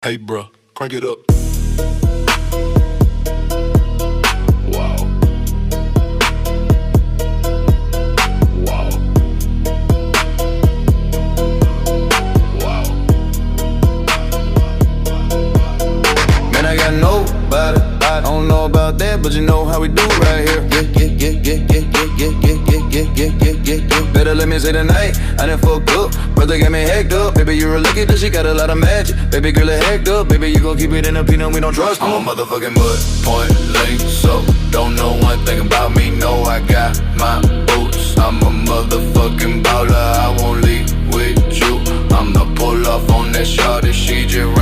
Hey, bro, crank it up. Wow. Wow. Wow. Man, I got nobody. I don't know about that, but you know how we do right here. Better let me say tonight, I done fucked up. Brother got me hacked up. Baby, you're lucky that she got a lot of magic. Baby girl, it hacked up. Baby, you gon' keep it in a peanut, we don't trust I'm them. a motherfucking mud point link, so don't know one thing about me. No, I got my boots. I'm a motherfucking baller. I won't leave with you. I'm the pull off on that shawty. She just